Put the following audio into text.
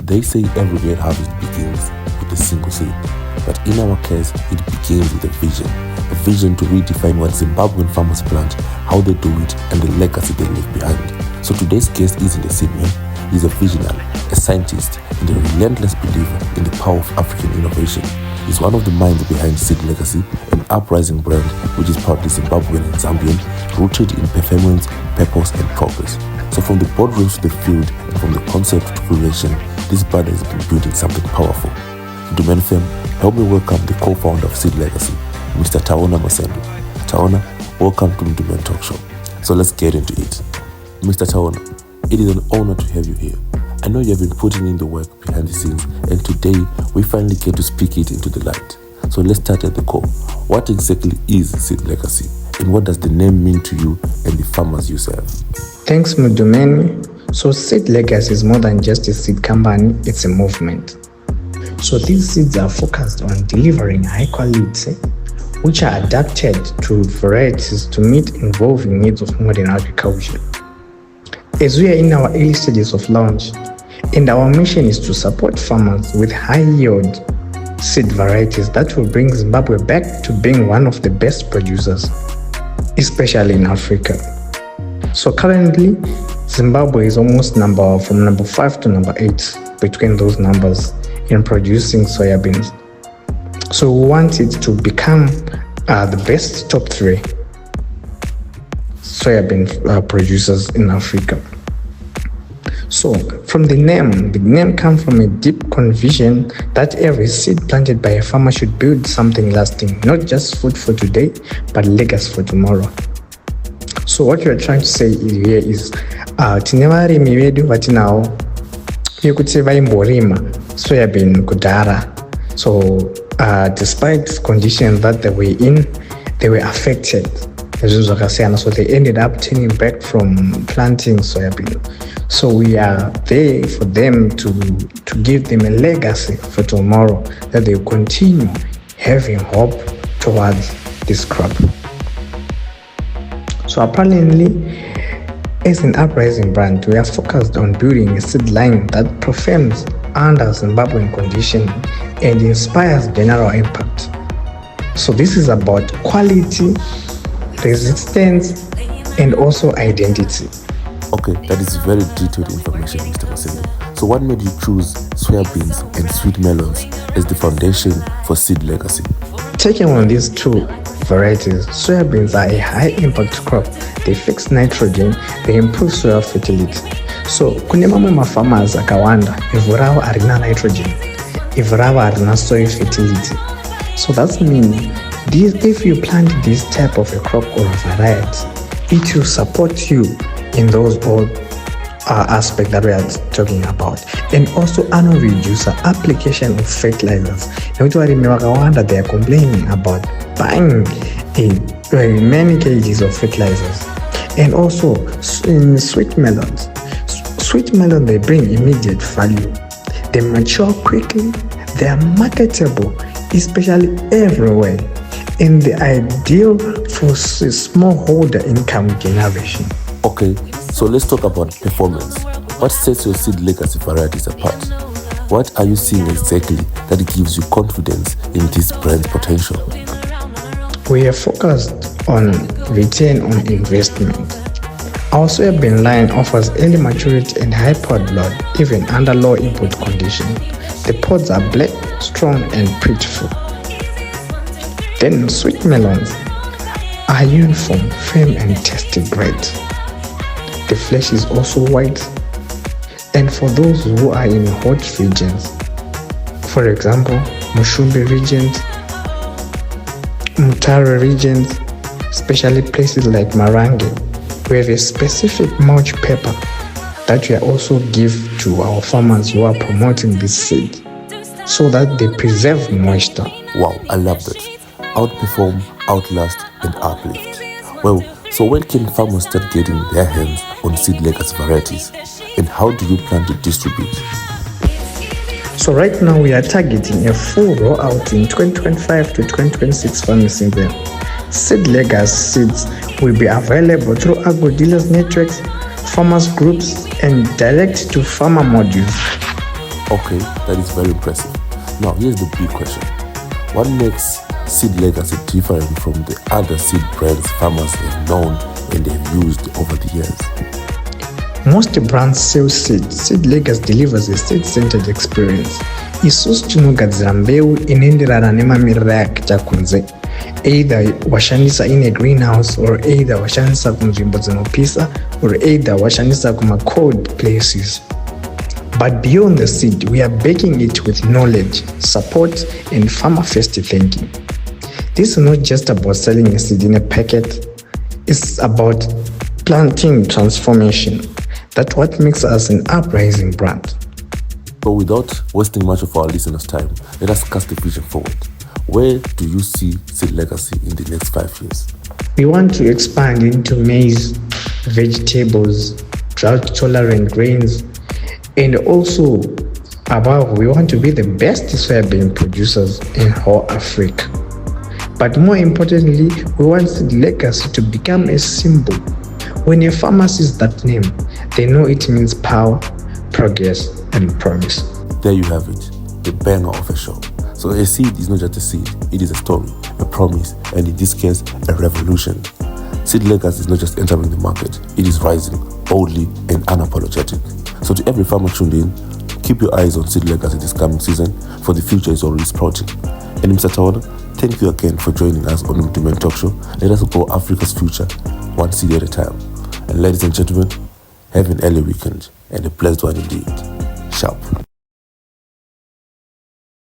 They say every great harvest begins with a single seed, but in our case, it begins with a vision to redefine what Zimbabwean farmers plant, how they do it, and the legacy they leave behind. So today's guest isn't a seedman, he's a visionary, a scientist, and a relentless believer in the power of African innovation. He's one of the minds behind Seedlegacy, an uprising brand which is proudly Zimbabwean and Zambian, rooted in performance, purpose, and progress. So from the boardrooms to the field, and from the concept to creation, this brand has been building something powerful. Mudhumeni fam, help me welcome the co-founder of Seedlegacy, Mr. Taona Masendu. Taona, welcome to Mudhumeni Talk Show. So let's get into it. Mr. Taona, it is an honor to have you here. I know you have been putting in the work behind the scenes, and today we finally get to speak it into the light. So let's start at the core. What exactly is Seedlegacy, and what does the name mean to you and the farmers you serve? Thanks, Mudhumeni. So Seedlegacy is more than just a seed company, it's a movement. So these seeds are focused on delivering high quality, which are adapted to varieties to meet evolving needs of modern agriculture. As we are in our early stages of launch, and our mission is to support farmers with high-yield seed varieties that will bring Zimbabwe back to being one of the best producers, especially in Africa. So currently, Zimbabwe is almost from number 5 to number 8 between those numbers in producing soybeans. So we want it to become the best top 3 soybean producers in Africa. So from the name comes from a deep conviction that every seed planted by a farmer should build something lasting, not just food for today, but legacy for tomorrow. So what we are trying to say here is tine varimi vedu vatinawo yekuti vaimborima soybean kudhara. So despite conditions that they were in, they were affected. So they ended up turning back from planting soybean. So we are there for them to give them a legacy for tomorrow, that they continue having hope towards this crop. So apparently, as an uprising brand, we are focused on building a seed line that performs under Zimbabwean conditions and inspires general impact. So this is about quality, resistance, and also identity. Okay, that is very detailed information, Mr. Masendu. So what made you choose soybeans and sweet melons as the foundation for Seedlegacy? Taking on these 2 varieties, soybeans are a high-impact crop. They fix nitrogen, they improve soil fertility. So kune mamwe mafarmers akawanda ivhu ravo harina nitrogen, ivhu ravo harina soil fertility. So that means if you plant this type of a crop or a variety, it will support you in those all aspects that we are talking about. And also reduce the application of fertilizers. They are complaining about buying many kgs of fertilizers. And also in sweet melons, they bring immediate value. They mature quickly, they are marketable, especially everywhere, and they are ideal for smallholder income generation. Okay, so let's talk about performance. What sets your Seedlegacy varieties apart? What are you seeing exactly that gives you confidence in this brand's potential? We are focused on return on investment. Our soybean line offers early maturity and high pod load, even under low input conditions. The pods are black, strong, and beautiful. Then sweet melons are uniform, firm, and tasty great. The flesh is also white. And for those who are in hot regions, for example, Mushumbi regions, Mutare regions, especially places like Marange, we have a specific mulch paper that we also give to our farmers who are promoting this seed so that they preserve moisture. Wow, I love that. Outperform, outlast, and uplift. Well, so when can farmers start getting their hands on Seedlegacy varieties, and how do you plan to distribute? So right now we are targeting a full rollout in 2025 to 2026 farming season. Seedlegacy seeds will be available through agro dealers networks, farmers groups, and direct to farmer modules. Okay, that is very impressive. Now, here's the big question. What makes Seedlegacy different from the other seed brands farmers have known and they've used over the years? Most brands sell seeds. Seedlegacy delivers a seed-centered experience. Isusu tinogadzira mbeu inoenderana nemamiriro yake chakunze. Either washandisa in a greenhouse or either washandisa kunzvimbo dzinopisa or either washandisa kuma-cold places. But beyond the seed, we are backing it with knowledge, support, and farmer-first thinking. This is not just about selling a seed in a packet. It's about planting transformation. That's what makes us an uprising brand. So without wasting much of our listeners' time, let us cast the vision forward. Where do you see Seedlegacy in the next 5 years? We want to expand into maize, vegetables, drought-tolerant grains, and also above, we want to be the best soybean producers in whole Africa. But more importantly, we want Seedlegacy to become a symbol. When a farmer sees that name, they know it means power, progress, and promise. There you have it, the banger of a show. So a seed is not just a seed, it is a story, a promise, and in this case, a revolution. Seedlegacy is not just entering the market, it is rising boldly and unapologetic. So to every farmer tuned in, keep your eyes on Seedlegacy this coming season, for the future is already sprouting. And Mr. Taona, thank you again for joining us on the Mudhumeni Talk Show. Let us grow Africa's future, one seed at a time. And ladies and gentlemen, have an early weekend and a blessed one indeed. Sharp.